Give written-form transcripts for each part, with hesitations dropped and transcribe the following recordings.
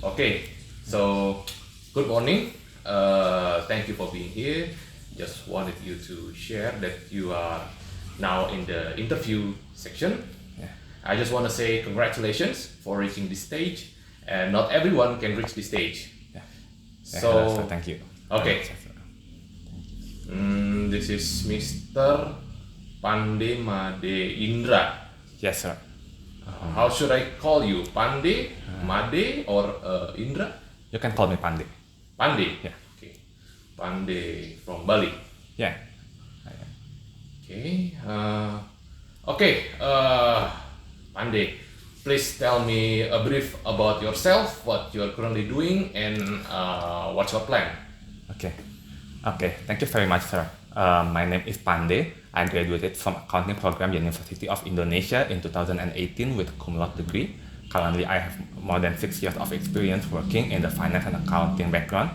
Okay, so good morning. Thank you for being here. Just wanted you to share that you are now in the interview section. Yeah. I just want to say congratulations for reaching this stage, and not everyone can reach this stage. Yeah. Hello, sir. So, Thank you. okay, Sir. this is Mr. Pande Made Indra. Yes, sir. How should I call you? Pande, Made, or Indra? You can call me Pande. Pande. Yeah. Okay. Pande from Bali. Yeah. Okay. Okay. Pande, please tell me a brief about yourself, what you are currently doing, and what's your plan. Okay. Okay. Thank you very much, sir. My name is Pande. I graduated from Accounting Program University of Indonesia in 2018 with cum laude degree. Currently, I have more than 6 years of experience working in the finance and accounting background.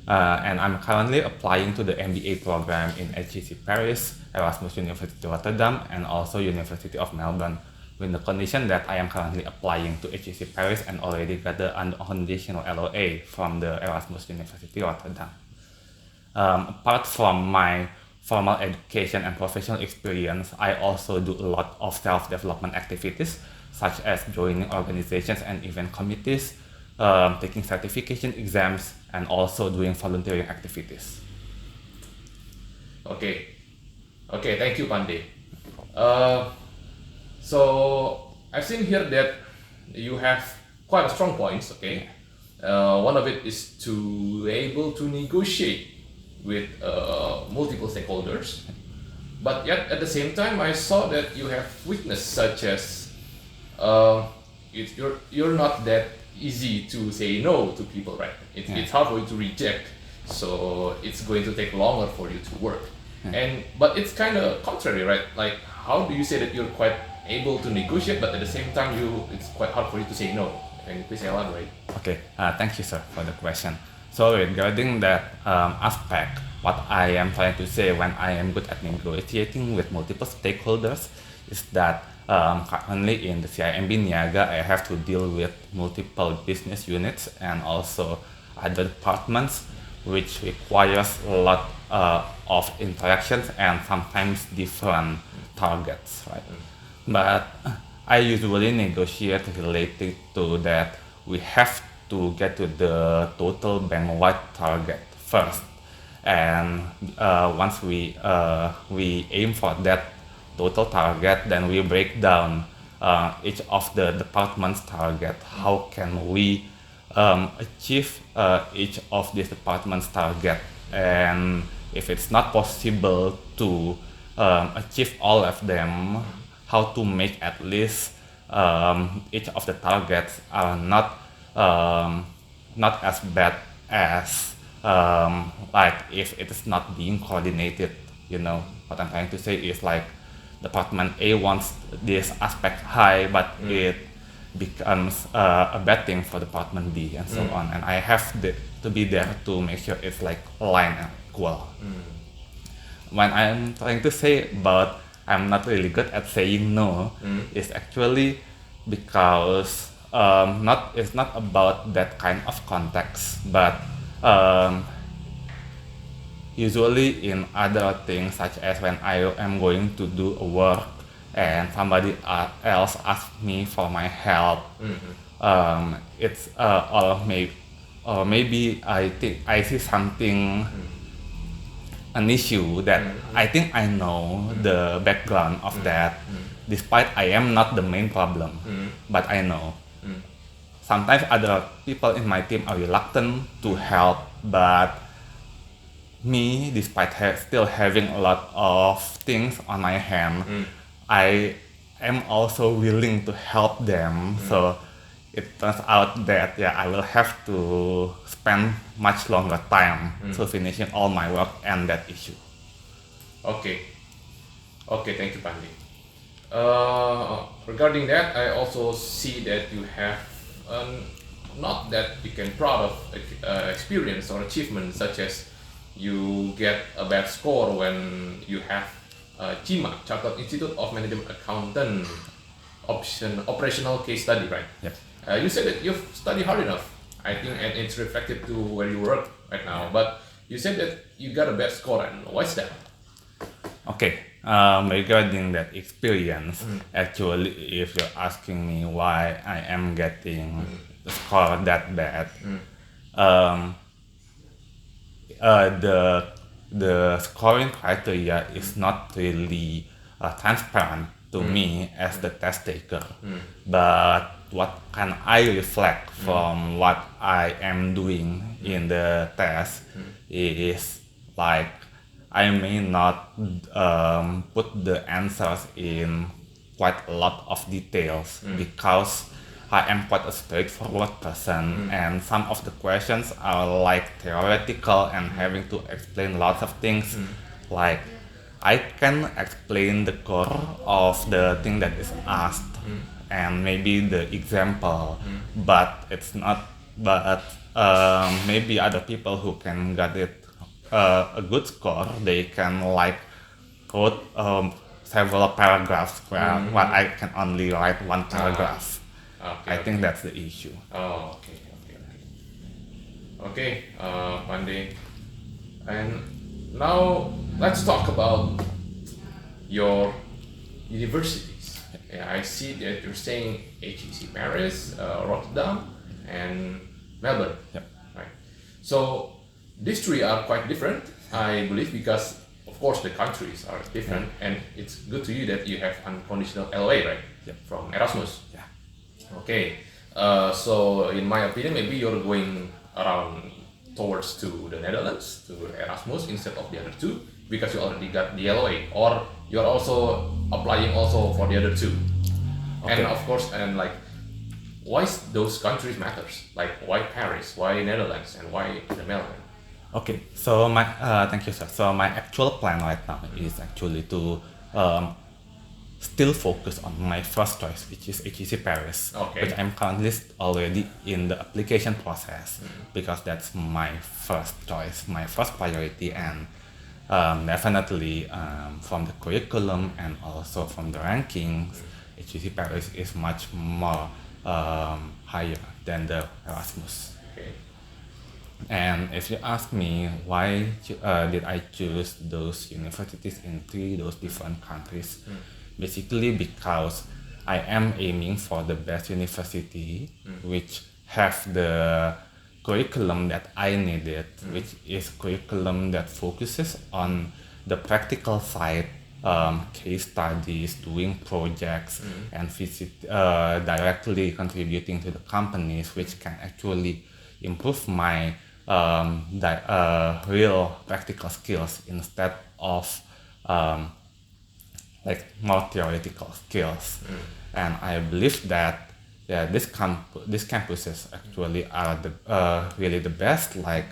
And I'm currently applying to the MBA program in HEC Paris, Erasmus University Rotterdam, and also University of Melbourne, with the condition that I am currently applying to HEC Paris and already got the unconditional LOA from the Erasmus University Rotterdam. Apart from my formal education and professional experience, I also do a lot of self-development activities, such as joining organizations and event committees, taking certification exams, and also doing volunteering activities. Okay. Okay. Thank you, Pande. Uh, so I've seen here that you have quite a strong points. Okay. One of it is to able to negotiate with multiple stakeholders, but yet at the same time I saw that you have weakness such as you're not that easy to say no to people, right? It's hard for you to reject, so it's going to take longer for you to work. And but it's kind of contrary, right? Like, how do you say that you're quite able to negotiate, but at the same time it's quite hard for you to say no? Can you please elaborate? Okay, thank you, sir, for the question. So regarding that aspect, what I am trying to say when I am good at negotiating with multiple stakeholders is that currently in the CIMB Niaga, I have to deal with multiple business units and also other departments, which requires a lot of interactions and sometimes different targets, right? But I usually negotiate related to that. We have to get to the total bank-wide target first, and once we aim for that total target, then we break down each of the department's target. How can we achieve each of these departments' target? And if it's not possible to achieve all of them, how to make at least each of the targets are not as bad as like if it is not being coordinated. You know what I'm trying to say is like department A wants this aspect high, but it becomes a bad thing for department B and so on. And I have to be there to make sure it's like aligned and equal. When I'm trying to say but I'm not really good at saying no, it's actually because it's not about that kind of context, but usually in other things, such as when I am going to do a work and somebody else asks me for my help, it's or maybe I think I see something, an issue that I think I know the background of that, despite I am not the main problem, but I know. Sometimes other people in my team are reluctant to help, but me, despite still having a lot of things on my hand, I am also willing to help them. So it turns out that I will have to spend much longer time to finishing all my work and that issue. Okay. Okay, thank you, Pandi. Regarding that, I also see that you have not that you can proud of experience or achievement, such as you get a bad score when you have CIMA, Chartered Institute of Management Accountant operational case study, right? Yes. You said that you've studied hard enough I think, and it's reflected to where you work right now. But you said that you got a bad score, and what's that? Okay, regarding that experience, actually, if you're asking me why I am getting the score that bad, um, the scoring criteria is not really transparent to me as the test taker. But what can I reflect from what I am doing in the test is like I may not put the answers in quite a lot of details because I am quite a straightforward person, and some of the questions are like theoretical and having to explain lots of things. Like I can explain the core of the thing that is asked and maybe the example, but it's not. But maybe other people who can get it a good score, they can like quote several paragraphs while I can only write one paragraph. Okay, I think that's the issue. Oh, okay, okay, okay. Okay, Pande. And now let's talk about your universities. Yeah, I see that you're staying HEC Paris, Rotterdam, and Melbourne. Yep. Right. So these three are quite different, I believe, because of course the countries are different, and it's good to you that you have unconditional LOA, right? Yep. From Erasmus. Yeah. Okay, so in my opinion, maybe you're going around towards to the Netherlands, to Erasmus instead of the other two, because you already got the LOA, or you're also applying also for the other two. Okay. And of course, and like, why those countries matters? Like, why Paris, why Netherlands, and why the Melbourne? Okay, so my thank you, sir. So my actual plan right now is actually to still focus on my first choice, which is HEC Paris, Okay. which I'm currently already in the application process because that's my first choice, my first priority, and definitely from the curriculum and also from the rankings, HEC Paris is much more higher than the Erasmus. Okay. And if you ask me why did I choose those universities in those different countries, basically because I am aiming for the best university, which have the curriculum that I needed, which is curriculum that focuses on the practical side, case studies, doing projects, and directly contributing to the companies, which can actually improve my real practical skills instead of like more theoretical skills. And I believe that these campuses actually are really the best. Like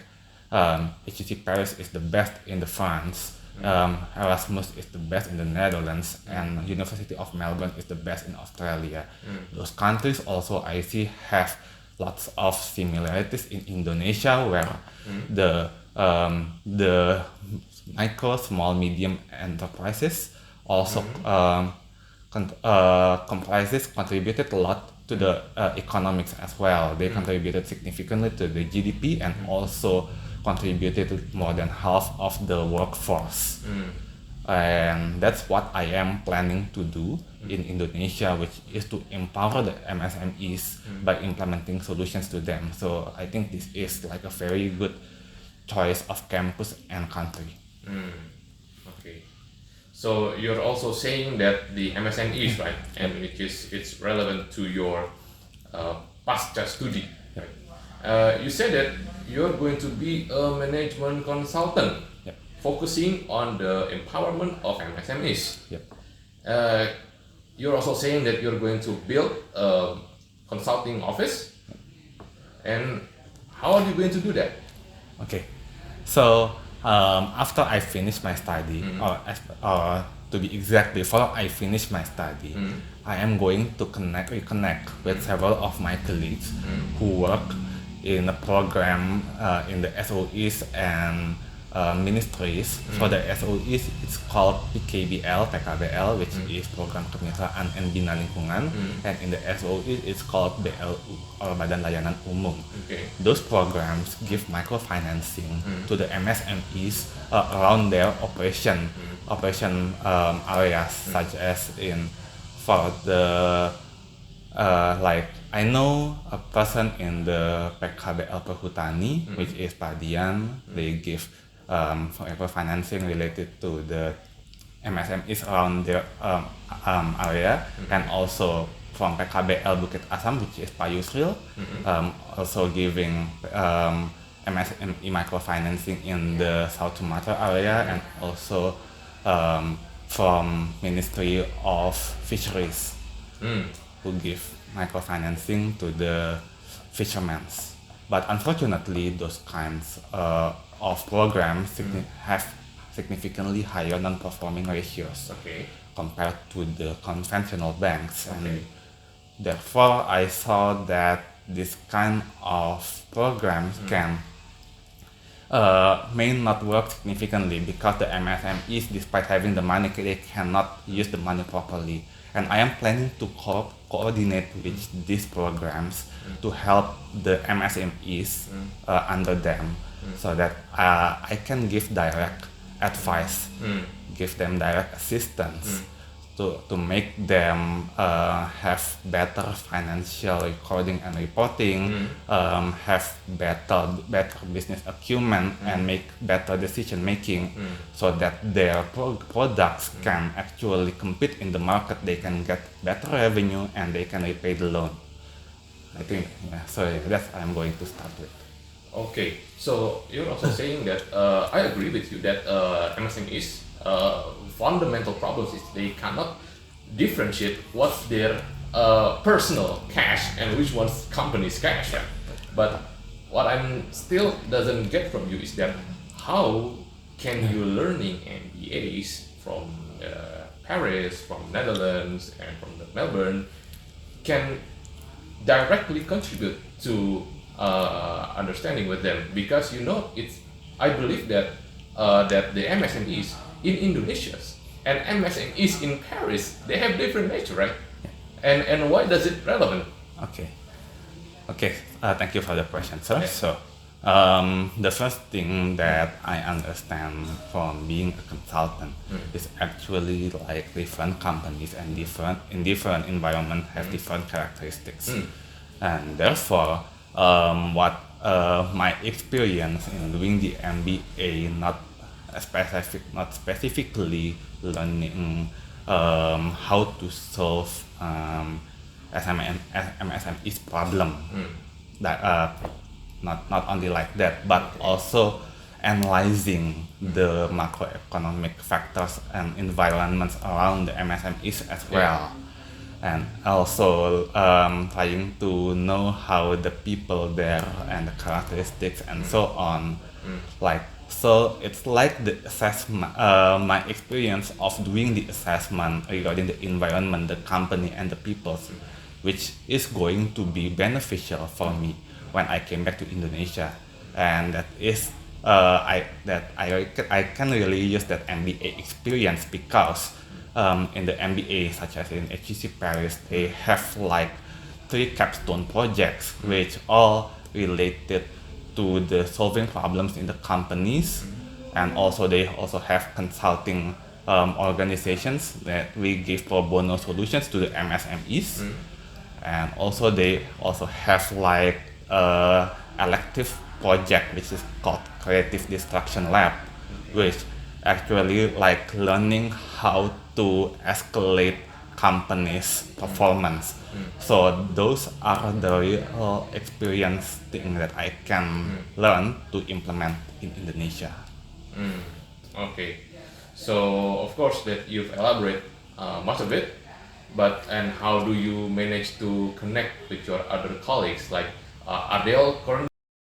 HEC Paris is the best in the France, Erasmus is the best in the Netherlands, and University of Melbourne is the best in Australia. Those countries also I see have lots of similarities in Indonesia, where the micro, small, medium enterprises also contributed a lot to the economics as well. They contributed significantly to the GDP and also contributed more than half of the workforce. And that's what I am planning to do in Indonesia, which is to empower the MSMEs by implementing solutions to them. So I think this is like a very good choice of campus and country. Okay. So you're also saying that the MSMEs, right, and which is it's relevant to your past study. Right? You said that you're going to be a management consultant, focusing on the empowerment of MSMEs. You're also saying that you're going to build a consulting office, and how are you going to do that? Okay, so after I finish my study, or to be exact, before I finish my study, I am going to reconnect with several of my colleagues who work in a program in the SOEs and ministries. For the SOEs, it's called PKBL, which is Program Kemitraan and Bina Lingkungan, and in the SOE, it's called BLU, or Badan Layanan Umum. Okay. Those programs give microfinancing to the MSMEs around their operation areas, such as for the like I know a person in the PKBL Perhutani, which is Padian. They give forever financing related to the MSMEs around their area, and also from PKBL Bukit Asam, which is Payusril, also giving MSME microfinancing in the South Sumatra area, and also from Ministry of Fisheries, who give microfinancing to the fishermen. But unfortunately, those kinds of programs have significantly higher non-performing ratios compared to the conventional banks. And therefore, I saw that this kind of programs may not work significantly because the MSMEs, despite having the money, they cannot use the money properly. And I am planning to coordinate with these programs to help the MSMEs under them, so that I can give direct advice, give them direct assistance to make them have better financial recording and reporting, have better business acumen, and make better decision making, so that their products can actually compete in the market. They can get better revenue and they can repay the loan. I think that's what I'm going to start with. Okay, so you're also saying that I agree with you that MSMEs fundamental problems is they cannot differentiate what's their personal cash and which one's company's cash. But what I'm still doesn't get from you is that how can you learning MBAs from Paris, from Netherlands, and from the Melbourne can directly contribute to understanding with them, because I believe that that the MSMEs in Indonesia and MSMEs in Paris, they have different nature, right? And why does it relevant? Okay. Thank you for the question, sir. Yeah. So the first thing that I understand from being a consultant is actually like different companies and in different environment have different characteristics, and therefore what my experience in doing the MBA, not specifically learning how to solve MSME's problem. That not only like that, but also analyzing the macroeconomic factors and environments around the MSMEs as well, and also trying to know how the people there and the characteristics and so on. So it's like the assessment, my experience of doing the assessment regarding the environment, the company, and the people, which is going to be beneficial for me when I came back to Indonesia. And that is I can really use that MBA experience, because in the MBA, such as in HEC Paris, they have like 3 capstone projects which all related to the solving problems in the companies, and also they also have consulting organizations that we give pro bono solutions to the MSMEs, and also they also have like elective project which is called Creative Destruction Lab, which actually like learning how to escalate companies' performance. So those are the real experience thing that I can learn to implement in Indonesia. Okay, so of course that you've elaborated much of it, and how do you manage to connect with your other colleagues? Like, are they all currently